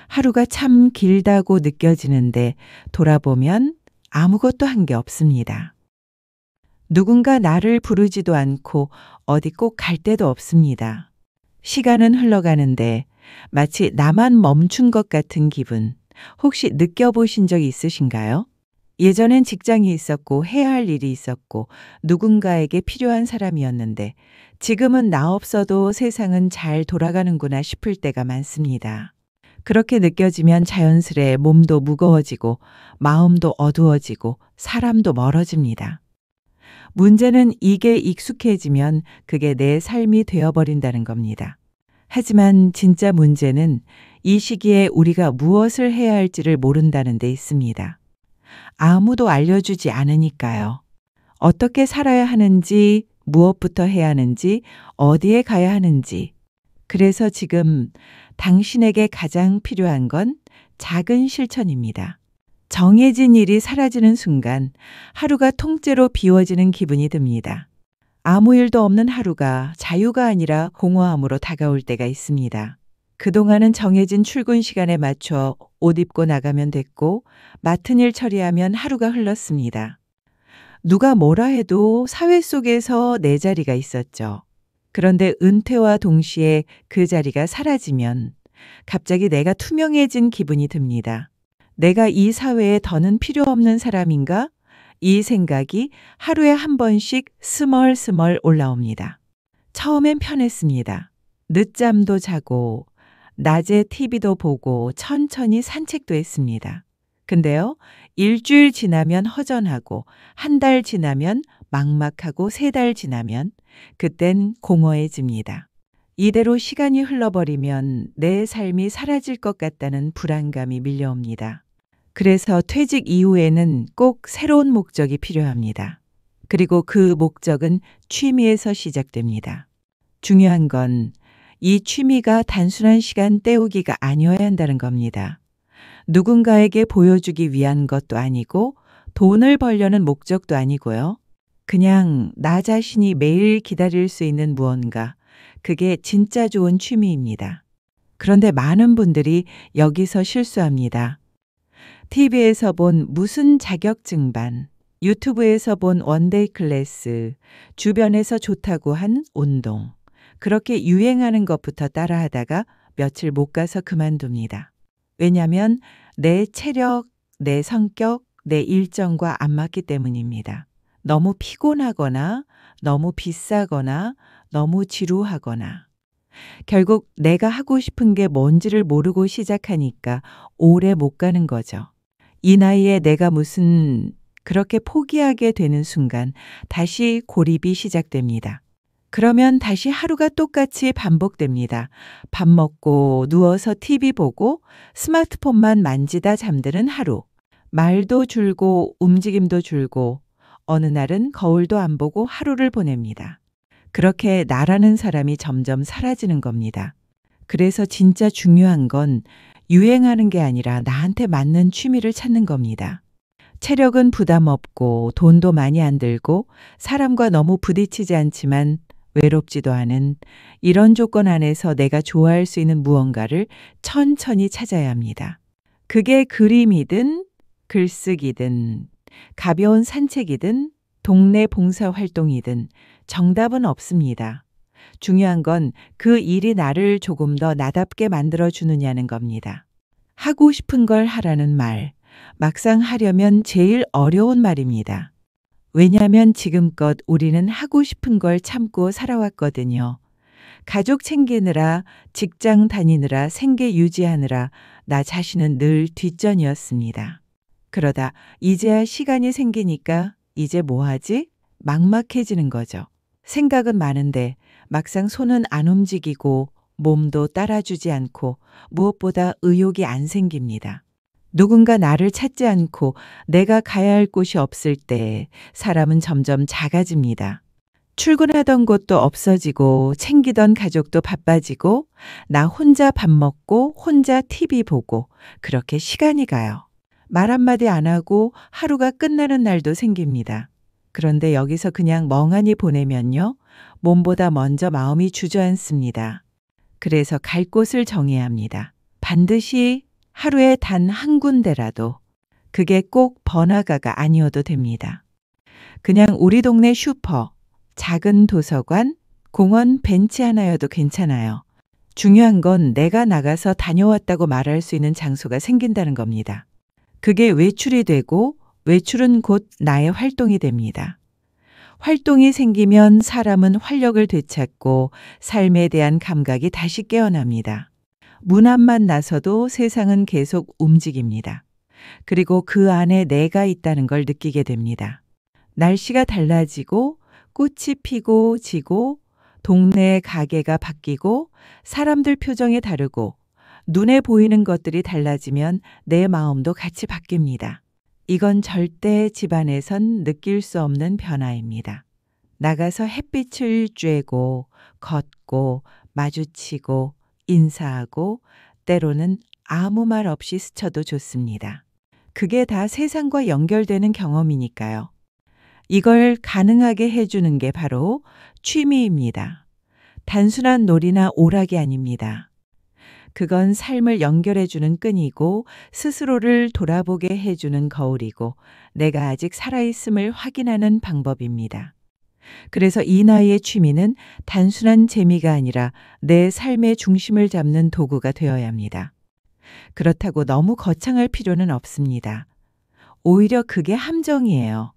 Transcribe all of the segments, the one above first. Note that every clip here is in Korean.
하루가 참 길다고 느껴지는데 돌아보면 아무것도 한 게 없습니다. 누군가 나를 부르지도 않고 어디 꼭 갈 데도 없습니다. 시간은 흘러가는데 마치 나만 멈춘 것 같은 기분, 혹시 느껴보신 적 있으신가요? 예전엔 직장이 있었고 해야 할 일이 있었고 누군가에게 필요한 사람이었는데 지금은 나 없어도 세상은 잘 돌아가는구나 싶을 때가 많습니다. 그렇게 느껴지면 자연스레 몸도 무거워지고 마음도 어두워지고 사람도 멀어집니다. 문제는 이게 익숙해지면 그게 내 삶이 되어버린다는 겁니다. 하지만 진짜 문제는 이 시기에 우리가 무엇을 해야 할지를 모른다는 데 있습니다. 아무도 알려주지 않으니까요. 어떻게 살아야 하는지, 무엇부터 해야 하는지, 어디에 가야 하는지. 그래서 지금 당신에게 가장 필요한 건 작은 실천입니다. 정해진 일이 사라지는 순간 하루가 통째로 비워지는 기분이 듭니다. 아무 일도 없는 하루가 자유가 아니라 공허함으로 다가올 때가 있습니다. 그동안은 정해진 출근 시간에 맞춰 옷 입고 나가면 됐고 맡은 일 처리하면 하루가 흘렀습니다. 누가 뭐라 해도 사회 속에서 내 자리가 있었죠. 그런데 은퇴와 동시에 그 자리가 사라지면 갑자기 내가 투명해진 기분이 듭니다. 내가 이 사회에 더는 필요 없는 사람인가? 이 생각이 하루에 한 번씩 스멀스멀 올라옵니다. 처음엔 편했습니다. 늦잠도 자고 낮에 TV도 보고 천천히 산책도 했습니다. 근데요, 일주일 지나면 허전하고 한 달 지나면 막막하고 세 달 지나면 그땐 공허해집니다. 이대로 시간이 흘러버리면 내 삶이 사라질 것 같다는 불안감이 밀려옵니다. 그래서 퇴직 이후에는 꼭 새로운 목적이 필요합니다. 그리고 그 목적은 취미에서 시작됩니다. 중요한 건 이 취미가 단순한 시간 때우기가 아니어야 한다는 겁니다. 누군가에게 보여주기 위한 것도 아니고 돈을 벌려는 목적도 아니고요. 그냥 나 자신이 매일 기다릴 수 있는 무언가, 그게 진짜 좋은 취미입니다. 그런데 많은 분들이 여기서 실수합니다. TV에서 본 무슨 자격증반, 유튜브에서 본 원데이 클래스, 주변에서 좋다고 한 운동, 그렇게 유행하는 것부터 따라하다가 며칠 못 가서 그만둡니다. 왜냐하면 내 체력, 내 성격, 내 일정과 안 맞기 때문입니다. 너무 피곤하거나 너무 비싸거나 너무 지루하거나 결국 내가 하고 싶은 게 뭔지를 모르고 시작하니까 오래 못 가는 거죠. 이 나이에 내가 무슨 그렇게 포기하게 되는 순간 다시 고립이 시작됩니다. 그러면 다시 하루가 똑같이 반복됩니다. 밥 먹고 누워서 TV 보고 스마트폰만 만지다 잠드는 하루. 말도 줄고 움직임도 줄고 어느 날은 거울도 안 보고 하루를 보냅니다. 그렇게 나라는 사람이 점점 사라지는 겁니다. 그래서 진짜 중요한 건 유행하는 게 아니라 나한테 맞는 취미를 찾는 겁니다. 체력은 부담 없고 돈도 많이 안 들고 사람과 너무 부딪히지 않지만 외롭지도 않은 이런 조건 안에서 내가 좋아할 수 있는 무언가를 천천히 찾아야 합니다. 그게 그림이든 글쓰기든 가벼운 산책이든 동네 봉사활동이든 정답은 없습니다. 중요한 건 그 일이 나를 조금 더 나답게 만들어주느냐는 겁니다. 하고 싶은 걸 하라는 말, 막상 하려면 제일 어려운 말입니다. 왜냐하면 지금껏 우리는 하고 싶은 걸 참고 살아왔거든요. 가족 챙기느라, 직장 다니느라, 생계 유지하느라 나 자신은 늘 뒷전이었습니다. 그러다 이제야 시간이 생기니까 이제 뭐 하지? 막막해지는 거죠. 생각은 많은데 막상 손은 안 움직이고 몸도 따라주지 않고 무엇보다 의욕이 안 생깁니다. 누군가 나를 찾지 않고 내가 가야 할 곳이 없을 때 사람은 점점 작아집니다. 출근하던 곳도 없어지고 챙기던 가족도 바빠지고 나 혼자 밥 먹고 혼자 TV 보고 그렇게 시간이 가요. 말 한마디 안 하고 하루가 끝나는 날도 생깁니다. 그런데 여기서 그냥 멍하니 보내면요. 몸보다 먼저 마음이 주저앉습니다. 그래서 갈 곳을 정해야 합니다. 반드시 하루에 단 한 군데라도. 그게 꼭 번화가가 아니어도 됩니다. 그냥 우리 동네 슈퍼, 작은 도서관, 공원 벤치 하나여도 괜찮아요. 중요한 건 내가 나가서 다녀왔다고 말할 수 있는 장소가 생긴다는 겁니다. 그게 외출이 되고 외출은 곧 나의 활동이 됩니다. 활동이 생기면 사람은 활력을 되찾고 삶에 대한 감각이 다시 깨어납니다. 문 앞만 나서도 세상은 계속 움직입니다. 그리고 그 안에 내가 있다는 걸 느끼게 됩니다. 날씨가 달라지고 꽃이 피고 지고 동네 가게가 바뀌고 사람들 표정이 다르고 눈에 보이는 것들이 달라지면 내 마음도 같이 바뀝니다. 이건 절대 집안에선 느낄 수 없는 변화입니다. 나가서 햇빛을 쬐고 걷고 마주치고 인사하고 때로는 아무 말 없이 스쳐도 좋습니다. 그게 다 세상과 연결되는 경험이니까요. 이걸 가능하게 해주는 게 바로 취미입니다. 단순한 놀이나 오락이 아닙니다. 그건 삶을 연결해주는 끈이고 스스로를 돌아보게 해주는 거울이고 내가 아직 살아있음을 확인하는 방법입니다. 그래서 이 나이의 취미는 단순한 재미가 아니라 내 삶의 중심을 잡는 도구가 되어야 합니다. 그렇다고 너무 거창할 필요는 없습니다. 오히려 그게 함정이에요.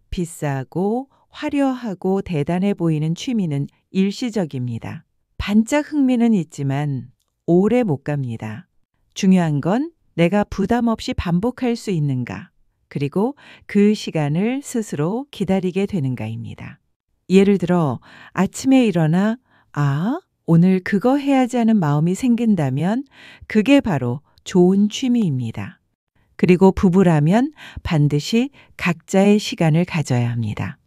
비싸고 화려하고 대단해 보이는 취미는 일시적입니다. 반짝 흥미는 있지만 오래 못 갑니다. 중요한 건 내가 부담 없이 반복할 수 있는가, 그리고 그 시간을 스스로 기다리게 되는가입니다. 예를 들어 아침에 일어나 오늘 그거 해야지 하는 마음이 생긴다면 그게 바로 좋은 취미입니다. 그리고 부부라면 반드시 각자의 시간을 가져야 합니다.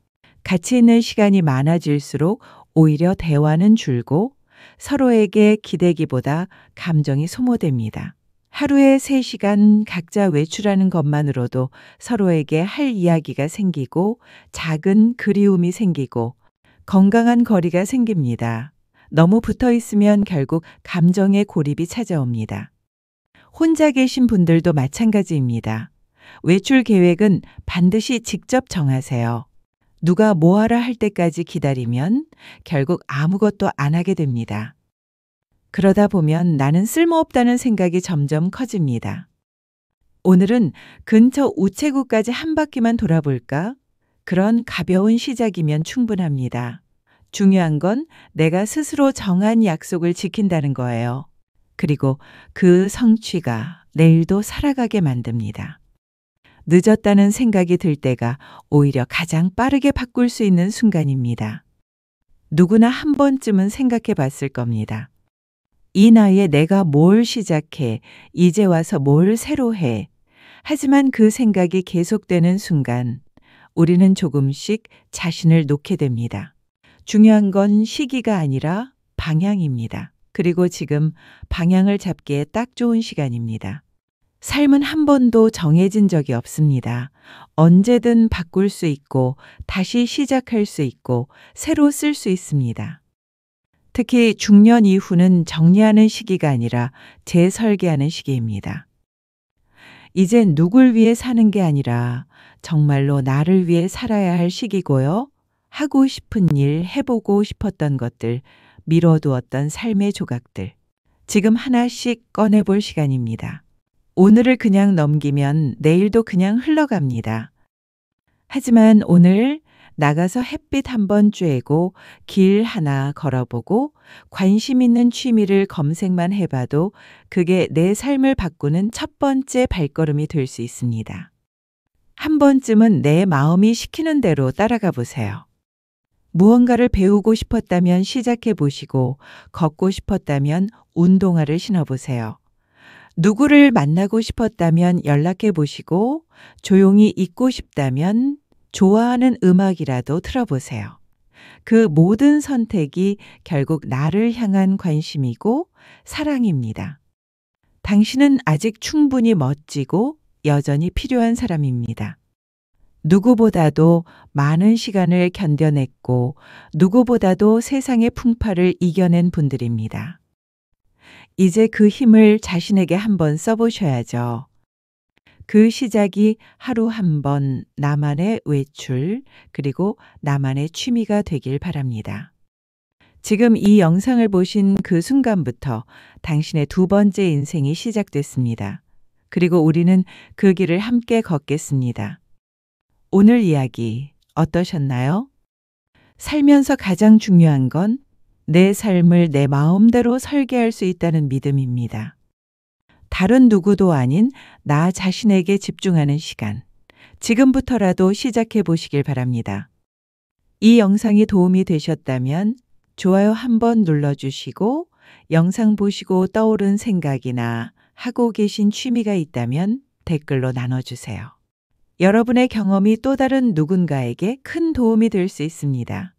같이 있는 시간이 많아질수록 오히려 대화는 줄고 서로에게 기대기보다 감정이 소모됩니다. 하루에 3시간 각자 외출하는 것만으로도 서로에게 할 이야기가 생기고 작은 그리움이 생기고 건강한 거리가 생깁니다. 너무 붙어 있으면 결국 감정의 고립이 찾아옵니다. 혼자 계신 분들도 마찬가지입니다. 외출 계획은 반드시 직접 정하세요. 누가 뭐하라 할 때까지 기다리면 결국 아무것도 안 하게 됩니다. 그러다 보면 나는 쓸모없다는 생각이 점점 커집니다. 오늘은 근처 우체국까지 한 바퀴만 돌아볼까? 그런 가벼운 시작이면 충분합니다. 중요한 건 내가 스스로 정한 약속을 지킨다는 거예요. 그리고 그 성취가 내일도 살아가게 만듭니다. 늦었다는 생각이 들 때가 오히려 가장 빠르게 바꿀 수 있는 순간입니다. 누구나 한 번쯤은 생각해 봤을 겁니다. 이 나이에 내가 뭘 시작해, 이제 와서 뭘 새로 해. 하지만 그 생각이 계속되는 순간 우리는 조금씩 자신을 놓게 됩니다. 중요한 건 시기가 아니라 방향입니다. 그리고 지금 방향을 잡기에 딱 좋은 시간입니다. 삶은 한 번도 정해진 적이 없습니다. 언제든 바꿀 수 있고 다시 시작할 수 있고 새로 쓸 수 있습니다. 특히 중년 이후는 정리하는 시기가 아니라 재설계하는 시기입니다. 이젠 누굴 위해 사는 게 아니라 정말로 나를 위해 살아야 할 시기고요. 하고 싶은 일, 해보고 싶었던 것들, 미뤄두었던 삶의 조각들, 지금 하나씩 꺼내볼 시간입니다. 오늘을 그냥 넘기면 내일도 그냥 흘러갑니다. 하지만 오늘 나가서 햇빛 한번 쬐고 길 하나 걸어보고 관심 있는 취미를 검색만 해봐도 그게 내 삶을 바꾸는 첫 번째 발걸음이 될 수 있습니다. 한 번쯤은 내 마음이 시키는 대로 따라가 보세요. 무언가를 배우고 싶었다면 시작해 보시고 걷고 싶었다면 운동화를 신어보세요. 누구를 만나고 싶었다면 연락해 보시고 조용히 있고 싶다면 좋아하는 음악이라도 틀어보세요. 그 모든 선택이 결국 나를 향한 관심이고 사랑입니다. 당신은 아직 충분히 멋지고 여전히 필요한 사람입니다. 누구보다도 많은 시간을 견뎌냈고 누구보다도 세상의 풍파를 이겨낸 분들입니다. 이제 그 힘을 자신에게 한번 써보셔야죠. 그 시작이 하루 한 번 나만의 외출, 그리고 나만의 취미가 되길 바랍니다. 지금 이 영상을 보신 그 순간부터 당신의 두 번째 인생이 시작됐습니다. 그리고 우리는 그 길을 함께 걷겠습니다. 오늘 이야기 어떠셨나요? 살면서 가장 중요한 건 내 삶을 내 마음대로 설계할 수 있다는 믿음입니다. 다른 누구도 아닌 나 자신에게 집중하는 시간. 지금부터라도 시작해 보시길 바랍니다. 이 영상이 도움이 되셨다면 좋아요 한번 눌러주시고 영상 보시고 떠오른 생각이나 하고 계신 취미가 있다면 댓글로 나눠주세요. 여러분의 경험이 또 다른 누군가에게 큰 도움이 될 수 있습니다.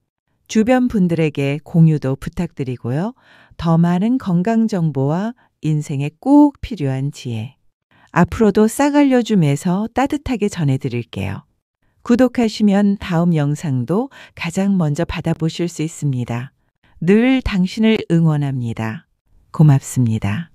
주변 분들에게 공유도 부탁드리고요. 더 많은 건강 정보와 인생에 꼭 필요한 지혜. 앞으로도 싹 알려줌에서 따뜻하게 전해드릴게요. 구독하시면 다음 영상도 가장 먼저 받아보실 수 있습니다. 늘 당신을 응원합니다. 고맙습니다.